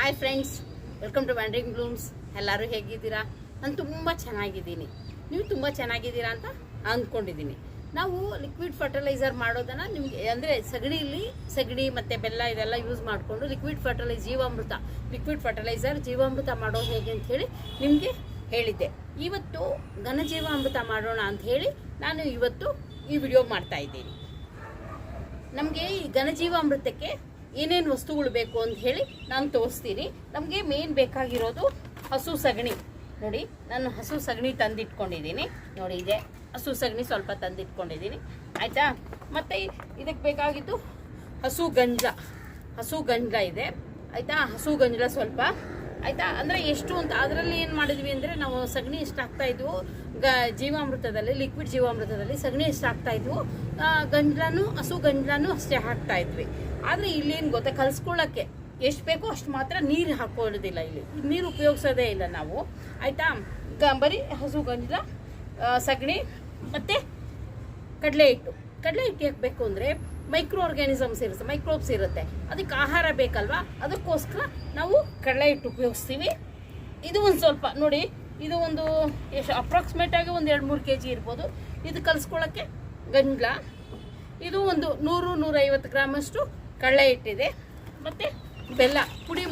Hi friends, welcome to Wandering Blooms. ಎಲ್ಲರೂ ಹೇಗಿದ್ದೀರಾ? ನಾನು ತುಂಬ ಚೆನ್ನಾಗಿದ್ದೀನಿ. ನೀವು ತುಂಬ ಚೆನ್ನಾಗಿದ್ದೀರಾ ಅಂತ ಅಂದ್ಕೊಂಡಿದ್ದೀನಿ. ನಾವು ಲಿಕ್ವಿಡ್ ಫರ್ಟಿಲೈಸರ್ ಮಾಡೋದನ್ನು ನಿಮಗೆ ಅಂದರೆ ಸಗಣಿ ಮತ್ತು ಬೆಲ್ಲ ಇದೆಲ್ಲ ಯೂಸ್ ಮಾಡಿಕೊಂಡು ಲಿಕ್ವಿಡ್ ಫರ್ಟಿಲೈಸರ್ ಜೀವಾಮೃತ ಮಾಡೋದು ಹೇಗೆ ಅಂತ ಹೇಳಿ ನಿಮಗೆ ಹೇಳಿದ್ದೆ. ಇವತ್ತು ಘನಜೀವಾಮೃತ ಮಾಡೋಣ ಅಂತ ಹೇಳಿ ನಾನು ಇವತ್ತು ಈ ವಿಡಿಯೋ ಮಾಡ್ತಾ ಇದ್ದೀನಿ. ನಮಗೆ ಈ ಘನಜೀವಾಮೃತಕ್ಕೆ ಏನೇನು ವಸ್ತುಗಳು ಬೇಕು ಅಂತ ಹೇಳಿ ನಾನು ತೋರಿಸ್ತೀನಿ. ನಮಗೆ ಮೇನ್ ಬೇಕಾಗಿರೋದು ಹಸು ಸಗಣಿ. ನೋಡಿ, ನಾನು ಹಸು ಸಗಣಿ ತಂದಿಟ್ಕೊಂಡಿದ್ದೀನಿ. ನೋಡಿ, ಇದೆ ಹಸು ಸಗಣಿ ಸ್ವಲ್ಪ ತಂದಿಟ್ಕೊಂಡಿದ್ದೀನಿ, ಆಯಿತಾ. ಮತ್ತು ಇದಕ್ಕೆ ಬೇಕಾಗಿದ್ದು ಹಸು ಗಂಜಲ ಇದೆ, ಆಯಿತಾ. ಹಸು ಗಂಜಲ ಸ್ವಲ್ಪ, ಆಯಿತಾ. ಅಂದರೆ ಎಷ್ಟು ಅಂತ ಅದರಲ್ಲಿ ಏನು ಮಾಡಿದ್ವಿ ಅಂದರೆ, ನಾವು ಸಗಣಿ ಎಷ್ಟು ಹಾಕ್ತಾ ಇದ್ವು ಲಿಕ್ವಿಡ್ ಜೀವಾಮೃತದಲ್ಲಿ ಸಗಣಿ ಎಷ್ಟು ಹಾಕ್ತಾ ಇದ್ವು, ಹಸು ಗಂಜಲನೂ ಅಷ್ಟೇ ಹಾಕ್ತಾ ಇದ್ವಿ. ಆದರೆ ಇಲ್ಲೇನು ಗೊತ್ತಾ, ಕಲಿಸ್ಕೊಳ್ಳೋಕ್ಕೆ ಎಷ್ಟು ಬೇಕೋ ಅಷ್ಟು ಮಾತ್ರ ನೀರು ಹಾಕೊಳ್ಳೋದಿಲ್ಲ. ಇಲ್ಲಿ ನೀರು ಉಪಯೋಗಿಸೋದೇ ಇಲ್ಲ ನಾವು, ಆಯಿತಾ. ಬರೀ ಹಸು ಗಂಜಲ, ಸಗಣಿ ಮತ್ತು ಕಡಲೆ ಹಿಟ್ಟು ಹಾಕಬೇಕು. ಅಂದರೆ ಮೈಕ್ರೋಬ್ಸ್ ಇರುತ್ತೆ, ಅದಕ್ಕೆ ಆಹಾರ ಬೇಕಲ್ವಾ, ಅದಕ್ಕೋಸ್ಕರ ನಾವು ಕಡಲೆ ಹಿಟ್ಟು ಉಪಯೋಗಿಸ್ತೀವಿ. ಇದು ಒಂದು ಸ್ವಲ್ಪ ನೋಡಿ, ಇದು ಒಂದು ಎಷ್ಟು ಅಪ್ರಾಕ್ಸಿಮೇಟಾಗಿ ಒಂದು 2-3 kg ಇರ್ಬೋದು. ಇದು ಕಲಿಸ್ಕೊಳ್ಳೋಕ್ಕೆ ಗಂಜಲ, ಇದು ಒಂದು 100-150 ಗ್ರಾಮಷ್ಟು ಕಡಲೆ ಹಿಟ್ಟಿದೆ. ಮತ್ತು ಬೆಲ್ಲ, ಪುಡಿ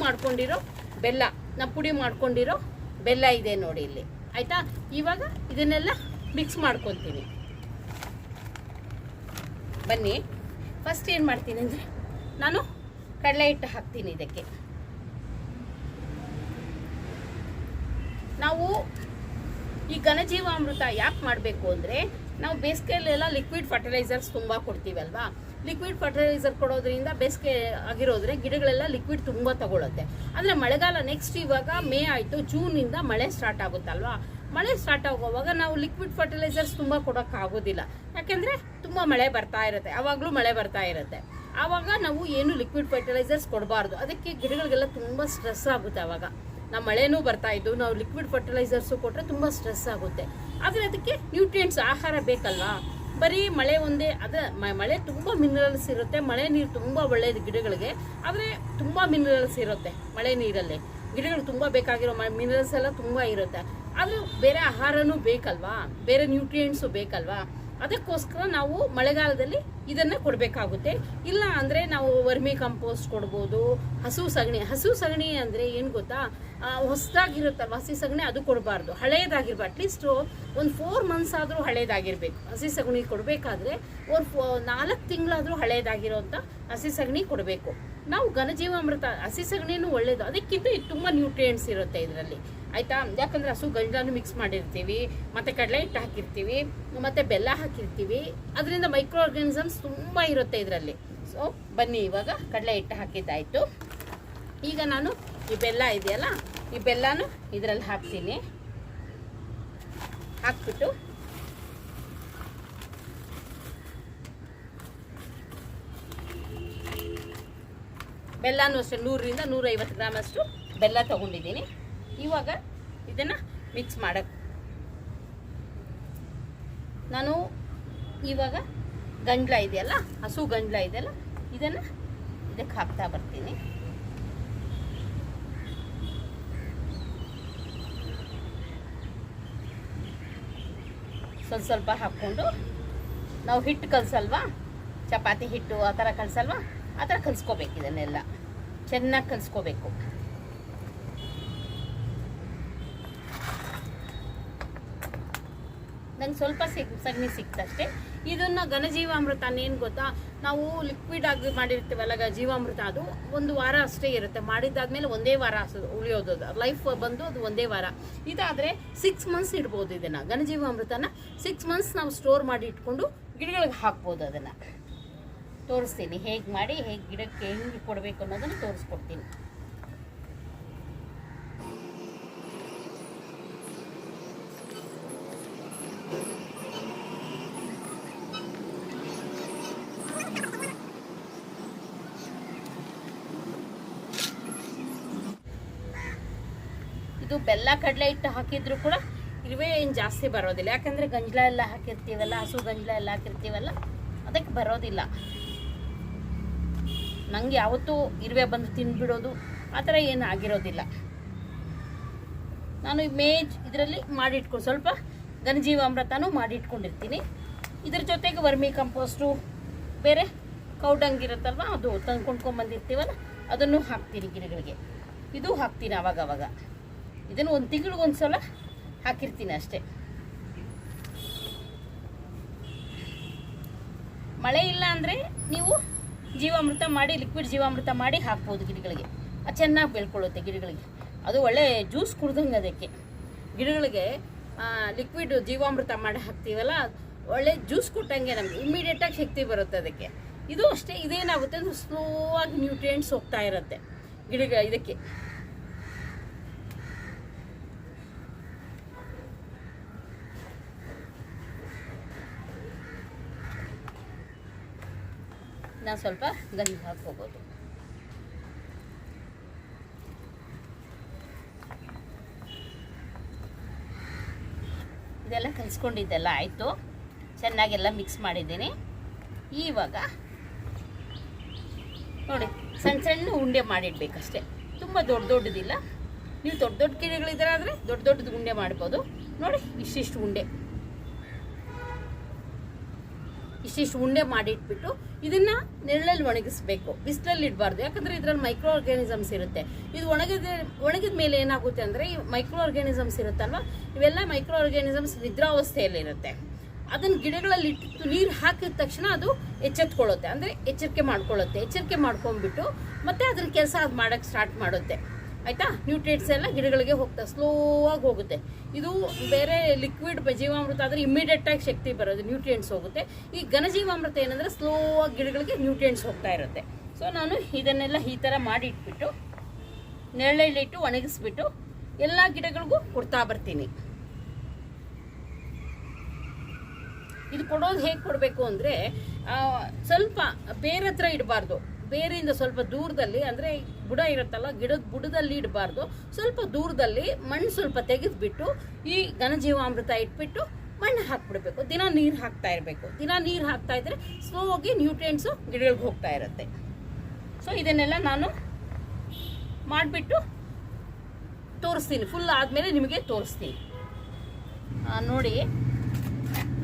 ಮಾಡ್ಕೊಂಡಿರೋ ಬೆಲ್ಲ ಇದೆ ನೋಡಿ ಇಲ್ಲಿ, ಆಯಿತಾ. ಇವಾಗ ಇದನ್ನೆಲ್ಲ ಮಿಕ್ಸ್ ಮಾಡ್ಕೊತೀನಿ. ಬನ್ನಿ, ಫಸ್ಟ್ ಏನು ಮಾಡ್ತೀನಿ ಅಂದರೆ, ನಾನು ಕಡಲೆ ಹಿಟ್ಟು ಹಾಕ್ತೀನಿ ಇದಕ್ಕೆ. ನಾವು ಈ ಘನಜೀವಾಮೃತ ಯಾಕೆ ಮಾಡಬೇಕು ಅಂದರೆ, ನಾವು ಬೇಸಿಗೆಯಲ್ಲೆಲ್ಲ ಲಿಕ್ವಿಡ್ ಫರ್ಟಿಲೈಸರ್ಸ್ ತುಂಬ ಕೊಡ್ತೀವಲ್ವಾ. ಲಿಕ್ವಿಡ್ ಫರ್ಟಿಲೈಸರ್ ಕೊಡೋದ್ರಿಂದ ಬೇಸಿಗೆ ಆಗಿರೋದ್ರೆ ಗಿಡಗಳೆಲ್ಲ ಲಿಕ್ವಿಡ್ ತುಂಬ ತಗೊಳುತ್ತೆ. ಅಂದರೆ ಮಳೆಗಾಲ ನೆಕ್ಸ್ಟ್ ಇವಾಗ ಮೇ ಆಯಿತು, ಜೂನಿಂದ ಮಳೆ ಸ್ಟಾರ್ಟ್ ಆಗುತ್ತಲ್ವಾ. ಮಳೆ ಸ್ಟಾರ್ಟ್ ಆಗುವಾಗ ನಾವು ಲಿಕ್ವಿಡ್ ಫರ್ಟಿಲೈಸರ್ಸ್ ತುಂಬ ಕೊಡೋಕ್ಕಾಗೋದಿಲ್ಲ, ಯಾಕೆಂದರೆ ತುಂಬ ಮಳೆ ಬರ್ತಾ ಇರುತ್ತೆ, ಆವಾಗಲೂ ಮಳೆ ಬರ್ತಾ ಇರುತ್ತೆ. ಆವಾಗ ನಾವು ಏನು ಲಿಕ್ವಿಡ್ ಫರ್ಟಿಲೈಸರ್ಸ್ ಕೊಡಬಾರ್ದು. ಅದಕ್ಕೆ ಗಿಡಗಳಿಗೆಲ್ಲ ತುಂಬ ಸ್ಟ್ರೆಸ್ ಆಗುತ್ತೆ. ಆವಾಗ ನಾವು ಮಳೆನೂ ಬರ್ತಾ ಇದ್ದು ನಾವು ಲಿಕ್ವಿಡ್ ಫರ್ಟಿಲೈಸರ್ಸು ಕೊಟ್ಟರೆ ತುಂಬ ಸ್ಟ್ರೆಸ್ ಆಗುತ್ತೆ. ಆದರೆ ಅದಕ್ಕೆ ನ್ಯೂಟ್ರಿಯೆಂಟ್ಸ್ ಆಹಾರ ಬೇಕಲ್ವಾ. ಬರೀ ಮಳೆ ಒಂದೇ, ಮಳೆ ತುಂಬ ಮಿನರಲ್ಸ್ ಇರುತ್ತೆ. ಮಳೆ ನೀರು ತುಂಬ ಒಳ್ಳೆಯದು ಗಿಡಗಳಿಗೆ, ಆದರೆ ತುಂಬ ಮಿನರಲ್ಸ್ ಇರುತ್ತೆ ಮಳೆ ನೀರಲ್ಲಿ. ಗಿಡಗಳು ತುಂಬ ಬೇಕಾಗಿರೋ ಮಿನರಲ್ಸ್ ಎಲ್ಲ ತುಂಬ ಇರುತ್ತೆ. ಆದರೆ ಬೇರೆ ಆಹಾರನೂ ಬೇಕಲ್ವಾ, ಬೇರೆ ನ್ಯೂಟ್ರಿಯೆಂಟ್ಸು ಬೇಕಲ್ವಾ. ಅದಕ್ಕೋಸ್ಕರ ನಾವು ಮಳೆಗಾಲದಲ್ಲಿ ಇದನ್ನು ಕೊಡಬೇಕಾಗುತ್ತೆ. ಇಲ್ಲ ಅಂದರೆ ನಾವು ವರ್ಮಿ ಕಂಪೋಸ್ಟ್ ಕೊಡ್ಬೋದು. ಹಸು ಸಗಣಿ ಅಂದರೆ ಏನು ಗೊತ್ತಾ, ಹೊಸದಾಗಿರುತ್ತಲ್ವ ಹಸಿ ಸಗಣಿ, ಅದು ಕೊಡಬಾರ್ದು, ಹಳೇದಾಗಿರ್ಬಾರ್ದು. ಅಟ್ಲೀಸ್ಟ್ ಒಂದು 4 months ಆದರೂ ಹಳೇದಾಗಿರ್ಬೇಕು. ಹಸಿ ಸಗಣಿ ಕೊಡಬೇಕಾದ್ರೆ ಒಂದು 4 ತಿಂಗಳಾದರೂ ಹಳೇದಾಗಿರೋಂಥ ಹಸಿ ಸಗಣಿ ಕೊಡಬೇಕು. ನಾವು ಘನಜೀವಾಮೃತ ಹಸಿ ಸಗಣಿನೂ ಒಳ್ಳೆಯದು, ಅದಕ್ಕಿಂತ ತುಂಬ ನ್ಯೂಟ್ರಿಯೆಂಟ್ಸ್ ಇರುತ್ತೆ ಇದರಲ್ಲಿ, ಆಯಿತಾ. ಯಾಕಂದರೆ ಹಸು ಗಂಜಲನ್ನು ಮಿಕ್ಸ್ ಮಾಡಿರ್ತೀವಿ, ಮತ್ತು ಕಡಲೆ ಹಿಟ್ಟು ಹಾಕಿರ್ತೀವಿ, ಮತ್ತು ಬೆಲ್ಲ ಹಾಕಿರ್ತೀವಿ. ಅದರಿಂದ ಮೈಕ್ರೋ ಆರ್ಗಾನಿಸಮ್ಸ್ ತುಂಬ ಇರುತ್ತೆ ಇದರಲ್ಲಿ. ಸೊ ಬನ್ನಿ, ಇವಾಗ ಕಡಲೆ ಹಿಟ್ಟು ಹಾಕಿದ್ದಾಯಿತು. ಈಗ ನಾನು ಈ ಬೆಲ್ಲ ಇದೆಯಲ್ಲ, ಈ ಬೆಲ್ಲನೂ ಇದರಲ್ಲಿ ಹಾಕ್ತೀನಿ. ಹಾಕ್ಬಿಟ್ಟು ಬೆಲ್ಲನೂ ಅಷ್ಟೇ 100-150 ಗ್ರಾಮಷ್ಟು ಬೆಲ್ಲ ತೊಗೊಂಡಿದ್ದೀನಿ. ಇವಾಗ ಇದನ್ನು ಮಿಕ್ಸ್ ಮಾಡೋಕ್ಕೆ ನಾನು ಇವಾಗ ಗಂಜಲ ಇದೆಯಲ್ಲ, ಹಸು ಗಂಜಲ ಇದೆಯಲ್ಲ, ಇದನ್ನು ಇದಕ್ಕೆ ಹಾಕ್ತಾ ಬರ್ತೀನಿ. ಸ್ವಲ್ಪ ಹಾಕ್ಕೊಂಡು, ನಾವು ಹಿಟ್ಟು ಕಲಸಲ್ವಾ, ಚಪಾತಿ ಹಿಟ್ಟು ಆ ಥರ ಕಲಸಲ್ವಾ, ಆ ಥರ ಕಲಿಸ್ಕೋಬೇಕು. ಇದನ್ನೆಲ್ಲ ಚೆನ್ನಾಗಿ ಕಲಿಸ್ಕೋಬೇಕು. ನಂಗೆ ಸ್ವಲ್ಪ ಸಗಣಿ ಸಿಕ್ತಷ್ಟೇ. ಇದನ್ನು ಘನಜೀವಾಮೃತ ಏನು ಗೊತ್ತಾ, ನಾವು ಲಿಕ್ವಿಡ್ ಆಗಿ ಮಾಡಿರ್ತೀವಲ್ಲ ಜೀವಾಮೃತ, ಅದು 1 ವಾರ ಅಷ್ಟೇ ಇರುತ್ತೆ. ಮಾಡಿದ್ದಾದ್ಮೇಲೆ 1 ವಾರ ಉಳಿಯೋದು, ಲೈಫ್ ಬಂದು ಅದು 1 ವಾರ. ಇದಾದರೆ 6 months ಇಡ್ಬೋದು. ಇದನ್ನು ಘನಜೀವಾಮೃತನ 6 months ನಾವು ಸ್ಟೋರ್ ಮಾಡಿ ಇಟ್ಕೊಂಡು ಗಿಡಗಳಿಗೆ ಹಾಕ್ಬೋದು. ಅದನ್ನು ತೋರಿಸ್ತೀನಿ, ಹೇಗೆ ಗಿಡಕ್ಕೆ ಹೆಂಗೆ ಕೊಡಬೇಕು ಅನ್ನೋದನ್ನು ತೋರಿಸ್ಕೊಡ್ತೀನಿ. ಇದು ಬೆಲ್ಲ ಕಡಲೆ ಹಿಟ್ಟು ಹಾಕಿದ್ರು ಕೂಡ ಇರುವೆ ಏನು ಜಾಸ್ತಿ ಬರೋದಿಲ್ಲ, ಯಾಕಂದರೆ ಗಂಜಲ ಎಲ್ಲ ಹಾಕಿರ್ತೀವಲ್ಲ, ಹಸು ಗಂಜಲ ಎಲ್ಲ ಹಾಕಿರ್ತೀವಲ್ಲ, ಅದಕ್ಕೆ ಬರೋದಿಲ್ಲ. ನನಗೆ ಯಾವತ್ತೂ ಇರುವೆ ಬಂದು ತಿಂದುಬಿಡೋದು ಆ ಥರ ಏನು ಆಗಿರೋದಿಲ್ಲ. ನಾನು ಇದರಲ್ಲಿ ಮಾಡಿಟ್ಕೊಂಡು ಸ್ವಲ್ಪ ಘನಜೀವಾಮೃತನೂ ಮಾಡಿಟ್ಕೊಂಡಿರ್ತೀನಿ. ಇದ್ರ ಜೊತೆಗೆ ವರ್ಮಿ ಕಂಪೋಸ್ಟು ಬೇರೆ ಕೌಡಂಗಿರುತ್ತಲ್ವ ಅದು ತಂದ್ಕೊಂಡ್ಕೊಂಬಂದಿರ್ತೀವಲ್ಲ ಅದನ್ನು ಹಾಕ್ತೀನಿ ಗಿಡಗಳಿಗೆ. ಇದು ಹಾಕ್ತೀನಿ ಆವಾಗವಾಗ. ಇದನ್ನು ಒಂದು ತಿಂಗಳಿಗೊಂದು ಸಲ ಹಾಕಿರ್ತೀನಿ ಅಷ್ಟೇ. ಮಳೆ ಇಲ್ಲ ಅಂದರೆ ನೀವು ಜೀವಾಮೃತ ಮಾಡಿ, ಲಿಕ್ವಿಡ್ ಜೀವಾಮೃತ ಮಾಡಿ ಹಾಕ್ಬೋದು ಗಿಡಗಳಿಗೆ. ಅದು ಚೆನ್ನಾಗಿ ಬೆಳ್ಕೊಳ್ಳುತ್ತೆ ಗಿಡಗಳಿಗೆ. ಅದು ಒಳ್ಳೆ ಜ್ಯೂಸ್ ಕುಡ್ದಂಗೆ ಅದಕ್ಕೆ ಗಿಡಗಳಿಗೆ ಲಿಕ್ವಿಡ್ ಜೀವಾಮೃತ ಮಾಡಿ ಹಾಕ್ತೀವಲ್ಲ, ಒಳ್ಳೆ ಜ್ಯೂಸ್ ಕೊಟ್ಟಂಗೆ ನಮಗೆ ಇಮ್ಮಿಡಿಯೇಟಾಗಿ ಶಕ್ತಿ ಬರುತ್ತೆ ಅದಕ್ಕೆ. ಇದು ಅಷ್ಟೇ. ಇದೇನಾಗುತ್ತೆ ಅಂದರೆ ಸ್ಲೋ ಆಗಿ ನ್ಯೂಟ್ರಿಯೆಂಟ್ಸ್ ಹೋಗ್ತಾ ಇರುತ್ತೆ ಇದಕ್ಕೆ. ನಾವು ಸ್ವಲ್ಪ ಗಂಜಿ ಹಾಕ್ಕೋಬೋದು. ಇದೆಲ್ಲ ಕಲಿಸ್ಕೊಂಡಿದ್ದೆಲ್ಲ ಆಯಿತು, ಚೆನ್ನಾಗೆಲ್ಲ ಮಿಕ್ಸ್ ಮಾಡಿದ್ದೀನಿ. ಇವಾಗ ನೋಡಿ ಸಣ್ಣ ಸಣ್ಣ ಉಂಡೆ ಮಾಡಿಡ್ಬೇಕಷ್ಟೇ, ತುಂಬ ದೊಡ್ಡದಿಲ್ಲ. ನೀವು ದೊಡ್ಡ ಗಿಡಗಳಿದ್ರೆ ಆದರೆ ದೊಡ್ಡದು ಉಂಡೆ ಮಾಡ್ಬೋದು. ನೋಡಿ ಇಷ್ಟಿಷ್ಟು ಉಂಡೆ ಮಾಡಿಟ್ಬಿಟ್ಟು ಇದನ್ನು ನೆರಳಲ್ಲಿ ಒಣಗಿಸ್ಬೇಕು, ಬಿಸಿಲಲ್ಲಿ ಇಡಬಾರ್ದು. ಯಾಕಂದರೆ ಇದರಲ್ಲಿ ಮೈಕ್ರೋ ಆರ್ಗ್ಯಾನಿಸಮ್ಸ್ ಇರುತ್ತೆ. ಇದು ಒಣಗಿದ ಮೇಲೆ ಏನಾಗುತ್ತೆ ಅಂದರೆ ಈ ಮೈಕ್ರೋ ಆರ್ಗ್ಯಾನಿಸಮ್ಸ್ ಇರುತ್ತಲ್ವ, ಇವೆಲ್ಲ ಮೈಕ್ರೋ ಆರ್ಗ್ಯಾನಿಸಮ್ಸ್ ನಿದ್ರಾವಸ್ಥೆಯಲ್ಲಿರುತ್ತೆ. ಅದನ್ನು ಗಿಡಗಳಲ್ಲಿ ಇಟ್ಟು ನೀರು ಹಾಕಿದ ತಕ್ಷಣ ಅದು ಎಚ್ಚೆತ್ಕೊಳ್ಳುತ್ತೆ, ಅಂದರೆ ಎಚ್ಚರಿಕೆ ಮಾಡ್ಕೊಂಡ್ಬಿಟ್ಟು ಮತ್ತೆ ಅದನ್ನ ಕೆಲಸ ಅದು ಮಾಡೋಕ್ಕೆ ಸ್ಟಾರ್ಟ್ ಮಾಡುತ್ತೆ. ಆಯಿತಾ? ನ್ಯೂಟ್ರಿಯೆಂಟ್ಸ್ ಎಲ್ಲ ಗಿಡಗಳಿಗೆ ಹೋಗ್ತಾ ಸ್ಲೋ ಆಗಿ ಹೋಗುತ್ತೆ. ಇದು ಬೇರೆ ಲಿಕ್ವಿಡ್ ಜೀವಾಮೃತ ಆದರೆ ಇಮ್ಮಿಡಿಯೇಟಾಗಿ ಶಕ್ತಿ ಬರೋದು, ನ್ಯೂಟ್ರಿಯೆಂಟ್ಸ್ ಹೋಗುತ್ತೆ. ಈ ಘನಜೀವಾಮೃತ ಏನಂದರೆ ಸ್ಲೋ ಆಗಿ ಗಿಡಗಳಿಗೆ ನ್ಯೂಟ್ರಿಯೆಂಟ್ಸ್ ಹೋಗ್ತಾ ಇರುತ್ತೆ. ಸೊ ನಾನು ಇದನ್ನೆಲ್ಲ ಈ ಥರ ಮಾಡಿ ಇಟ್ಬಿಟ್ಟು ನೆರಳಲ್ಲಿಟ್ಟು ಒಣಗಿಸ್ಬಿಟ್ಟು ಎಲ್ಲ ಗಿಡಗಳಿಗೂ ಕೊಡ್ತಾ ಬರ್ತೀನಿ. ಇದು ಕೊಡೋದು ಹೇಗೆ ಕೊಡಬೇಕು ಅಂದರೆ ಸ್ವಲ್ಪ ಬೇರೆ ಹತ್ರ ಇಡಬಾರ್ದು, ಬೇರೆಯಿಂದ ಸ್ವಲ್ಪ ದೂರದಲ್ಲಿ, ಅಂದರೆ ಬುಡ ಇರುತ್ತಲ್ಲ ಗಿಡದ ಬುಡದಲ್ಲಿ ಇಡಬಾರ್ದು, ಸ್ವಲ್ಪ ದೂರದಲ್ಲಿ ಮಣ್ಣು ಸ್ವಲ್ಪ ತೆಗೆದುಬಿಟ್ಟು ಈ ಘನಜೀವಾಮೃತ ಇಟ್ಬಿಟ್ಟು ಮಣ್ಣು ಹಾಕ್ಬಿಡ್ಬೇಕು. ದಿನ ನೀರು ಹಾಕ್ತಾ ಇರಬೇಕು. ದಿನ ನೀರು ಹಾಕ್ತಾ ಇದ್ರೆ ಸ್ಲೋ ಆಗಿ ನ್ಯೂಟ್ರಿಯೆಂಟ್ಸು ಗಿಡಗಳಿಗೆ ಹೋಗ್ತಾ ಇರುತ್ತೆ. ಸೊ ಇದನ್ನೆಲ್ಲ ನಾನು ಮಾಡಿಬಿಟ್ಟು ತೋರಿಸ್ತೀನಿ. ಫುಲ್ ಆದಮೇಲೆ ನಿಮಗೆ ತೋರಿಸ್ತೀನಿ. ನೋಡಿ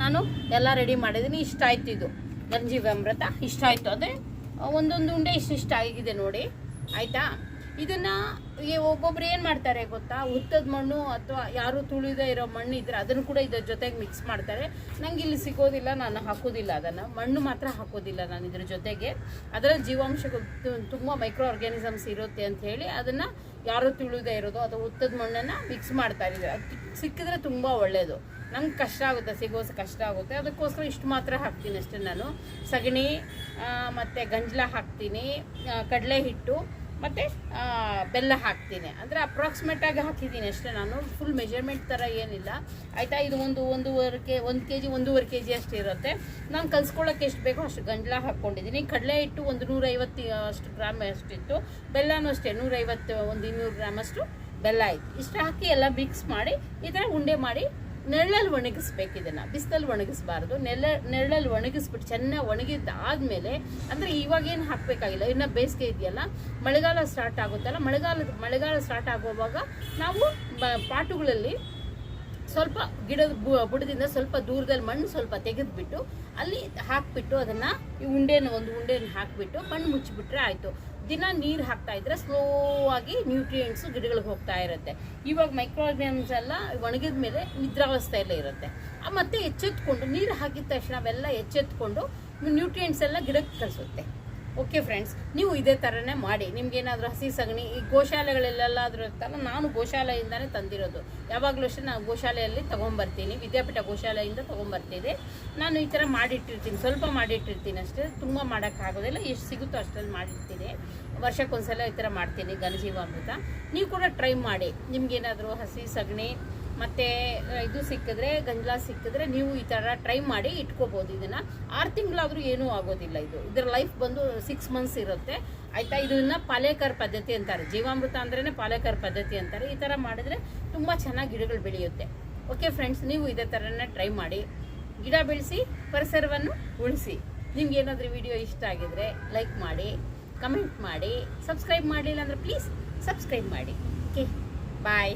ನಾನು ಎಲ್ಲ ರೆಡಿ ಮಾಡಿದ್ದೀನಿ. ಇಷ್ಟ ಆಯ್ತು, ಇದು ಘನಜೀವಾಮೃತ ಇಷ್ಟ ಆಯಿತು. ಅದೇ ಒಂದೊಂದು ಉಂಡೆ ಇಷ್ಟ ಆಗಿದೆ ನೋಡಿ, ಆಯಿತಾ? ಇದನ್ನು ಒಬ್ಬೊಬ್ರು ಏನು ಮಾಡ್ತಾರೆ ಗೊತ್ತಾ, ಹುತ್ತದ ಮಣ್ಣು ಅಥವಾ ಯಾರು ತುಳಿದೇ ಇರೋ ಮಣ್ಣು ಇದ್ರೆ ಅದನ್ನು ಕೂಡ ಇದ್ರ ಜೊತೆಗೆ ಮಿಕ್ಸ್ ಮಾಡ್ತಾರೆ. ನಂಗೆ ಇಲ್ಲಿ ಸಿಗೋದಿಲ್ಲ, ನಾನು ಹಾಕೋದಿಲ್ಲ ಅದನ್ನು. ಮಣ್ಣು ಮಾತ್ರ ಹಾಕೋದಿಲ್ಲ ನಾನು ಇದ್ರ ಜೊತೆಗೆ. ಅದರಲ್ಲಿ ಜೀವಾಂಶಗಳು ತುಂಬ ಮೈಕ್ರೋ ಆರ್ಗ್ಯಾನಿಸಮ್ಸ್ ಇರುತ್ತೆ ಅಂತ ಹೇಳಿ ಅದನ್ನು ಯಾರು ತುಳಿದೇ ಇರೋದು ಅಥವಾ ಹುತ್ತದ ಮಣ್ಣನ್ನು ಮಿಕ್ಸ್ ಮಾಡ್ತಾ ಇದ್ದಾರೆ. ಅದು ಸಿಕ್ಕಿದ್ರೆ ತುಂಬ ಒಳ್ಳೆಯದು. ನಮ್ಗೆ ಕಷ್ಟ ಆಗುತ್ತೆ, ಸಿಗೋದು ಕಷ್ಟ ಆಗುತ್ತೆ. ಅದಕ್ಕೋಸ್ಕರ ಇಷ್ಟು ಮಾತ್ರ ಹಾಕ್ತೀನಿ ಅಷ್ಟೇ. ನಾನು ಸಗಣಿ ಮತ್ತು ಗಂಜಲ ಹಾಕ್ತೀನಿ, ಕಡಲೆ ಹಿಟ್ಟು ಮತ್ತು ಬೆಲ್ಲ ಹಾಕ್ತೀನಿ. ಅಂದರೆ ಅಪ್ರಾಕ್ಸಿಮೇಟಾಗಿ ಹಾಕಿದ್ದೀನಿ ಅಷ್ಟೇ. ನಾನು ಫುಲ್ ಮೆಜರ್ಮೆಂಟ್ ಥರ ಏನಿಲ್ಲ, ಆಯಿತಾ? ಇದು ಒಂದೂವರೆ ಕೆ ಜಿ ಅಷ್ಟು ಇರುತ್ತೆ. ನಾನು ಕಲಿಸ್ಕೊಳ್ಳೋಕ್ಕೆ ಎಷ್ಟು ಬೇಕೋ ಅಷ್ಟು ಗಂಜಲ ಹಾಕ್ಕೊಂಡಿದ್ದೀನಿ. ಕಡಲೆ ಹಿಟ್ಟು 150 ಅಷ್ಟು ಗ್ರಾಮ್ ಅಷ್ಟಿತ್ತು. ಬೆಲ್ಲನೂ ಅಷ್ಟೇ 150, 200 ಗ್ರಾಮ್ ಅಷ್ಟು ಬೆಲ್ಲ ಇತ್ತು. ಇಷ್ಟು ಹಾಕಿ ಎಲ್ಲ ಮಿಕ್ಸ್ ಮಾಡಿ ಈ ಥರ ಉಂಡೆ ಮಾಡಿ ನೆರಳಲ್ಲಿ ಒಣಗಿಸ್ಬೇಕು. ಇದನ್ನು ಬಿಸಿಲಲ್ಲಿ ಒಣಗಿಸ್ಬಾರ್ದು, ನೆರಳಲ್ಲಿ ಒಣಗಿಸ್ಬಿಟ್ಟು ಚೆನ್ನಾಗಿ ಒಣಗಿದ್ದಾದಮೇಲೆ, ಅಂದರೆ ಇವಾಗೇನು ಹಾಕಬೇಕಾಗಿಲ್ಲ, ಇನ್ನು ಬೇಸಿಗೆ ಇದೆಯಲ್ಲ, ಮಳೆಗಾಲ ಸ್ಟಾರ್ಟ್ ಆಗುತ್ತಲ್ಲ, ಮಳೆಗಾಲ ಸ್ಟಾರ್ಟ್ ಆಗುವಾಗ ನಾವು ಪಾಟುಗಳಲ್ಲಿ ಸ್ವಲ್ಪ ಗಿಡದ ಬುಡದಿಂದ ಸ್ವಲ್ಪ ದೂರದಲ್ಲಿ ಮಣ್ಣು ಸ್ವಲ್ಪ ತೆಗೆದುಬಿಟ್ಟು ಅಲ್ಲಿ ಹಾಕಿಬಿಟ್ಟು ಅದನ್ನು ಒಂದು ಉಂಡೆನ ಹಾಕಿಬಿಟ್ಟು ಮಣ್ಣು ಮುಚ್ಚಿಬಿಟ್ರೆ ಆಯಿತು. ದಿನ ನೀರು ಹಾಕ್ತಾ ಇದ್ರೆ ಸ್ಲೋ ಆಗಿ ನ್ಯೂಟ್ರಿಯೆಂಟ್ಸು ಗಿಡಗಳಿಗೆ ಹೋಗ್ತಾ ಇರುತ್ತೆ. ಇವಾಗ ಮೈಕ್ರೋ ಆರ್ಗ್ಯಾನಿಸಮ್ಸ್ ಎಲ್ಲ ಒಣಗಿದ ಮೇಲೆ ನಿದ್ರಾವಸ್ಥೆಯಲ್ಲೇ ಇರುತ್ತೆ. ಮತ್ತೆ ಎಚ್ಚೆತ್ಕೊಂಡು ನೀರು ಹಾಕಿದ ತಕ್ಷಣ ಅವೆಲ್ಲ ಎಚ್ಚೆತ್ಕೊಂಡು ನ್ಯೂಟ್ರಿಯೆಂಟ್ಸ್ ಎಲ್ಲ ಗಿಡಕ್ಕೆ ಕಳಿಸುತ್ತೆ. ಓಕೆ ಫ್ರೆಂಡ್ಸ್, ನೀವು ಇದೇ ಥರನೇ ಮಾಡಿ. ನಿಮ್ಗೇನಾದರೂ ಹಸಿ ಸಗಣಿ ಈ ಗೋಶಾಲೆಗಳೆಲ್ಲಾದರೂ ಇರ್ತಲ್ಲ, ನಾನು ಗೋಶಾಲೆಯಿಂದನೇ ತಂದಿರೋದು. ಯಾವಾಗಲೂ ಅಷ್ಟೇ ನಾನು ಗೋಶಾಲೆಯಲ್ಲಿ ತೊಗೊಂಬರ್ತೀನಿ, ವಿದ್ಯಾಪೀಠ ಗೋಶಾಲೆಯಿಂದ ತೊಗೊಂಬರ್ತೀನಿ. ನಾನು ಈ ಥರ ಮಾಡಿಟ್ಟಿರ್ತೀನಿ, ಸ್ವಲ್ಪ ಮಾಡಿಟ್ಟಿರ್ತೀನಿ ಅಷ್ಟೇ, ತುಂಬ ಮಾಡೋಕ್ಕಾಗೋದಿಲ್ಲ. ಎಷ್ಟು ಸಿಗುತ್ತೋ ಅಷ್ಟರಲ್ಲಿ ಮಾಡಿರ್ತೀನಿ. ವರ್ಷಕ್ಕೊಂದ್ಸಲ ಈ ಥರ ಮಾಡ್ತೀನಿ ಘನಜೀವಾಮೃತ. ನೀವು ಕೂಡ ಟ್ರೈ ಮಾಡಿ. ನಿಮ್ಗೇನಾದರೂ ಹಸಿ ಸಗಣಿ ಮತ್ತು ಇದು ಸಿಕ್ಕಿದ್ರೆ, ಗಂಜಲ ಸಿಕ್ಕಿದ್ರೆ ನೀವು ಈ ಥರ ಟ್ರೈ ಮಾಡಿ ಇಟ್ಕೋಬೋದು. ಇದನ್ನು 6 ತಿಂಗಳಾದರೂ ಏನೂ ಆಗೋದಿಲ್ಲ. ಇದರ ಲೈಫ್ ಬಂದು 6 ಮಂತ್ಸ್ ಇರುತ್ತೆ, ಆಯಿತಾ? ಇದನ್ನು ಪಾಲೇಕರ್ ಪದ್ಧತಿ ಅಂತಾರೆ. ಜೀವಾಮೃತ ಅಂದ್ರೇ ಪಾಲೇಕರ್ ಪದ್ಧತಿ ಅಂತಾರೆ. ಈ ಥರ ಮಾಡಿದ್ರೆ ತುಂಬ ಚೆನ್ನಾಗಿ ಗಿಡಗಳು ಬೆಳೆಯುತ್ತೆ. ಓಕೆ ಫ್ರೆಂಡ್ಸ್, ನೀವು ಇದೇ ಥರನೇ ಟ್ರೈ ಮಾಡಿ. ಗಿಡ ಬೆಳೆಸಿ, ಪರಿಸರವನ್ನು ಉಳಿಸಿ. ನಿಮ್ಗೇನಾದರೂ ವಿಡಿಯೋ ಇಷ್ಟ ಆಗಿದ್ರೆ ಲೈಕ್ ಮಾಡಿ, ಕಮೆಂಟ್ ಮಾಡಿ, ಸಬ್ಸ್ಕ್ರೈಬ್ ಮಾಡಿಲ್ಲ ಅಂದರೆ ಪ್ಲೀಸ್ ಸಬ್ಸ್ಕ್ರೈಬ್ ಮಾಡಿ. ಓಕೆ, ಬಾಯ್.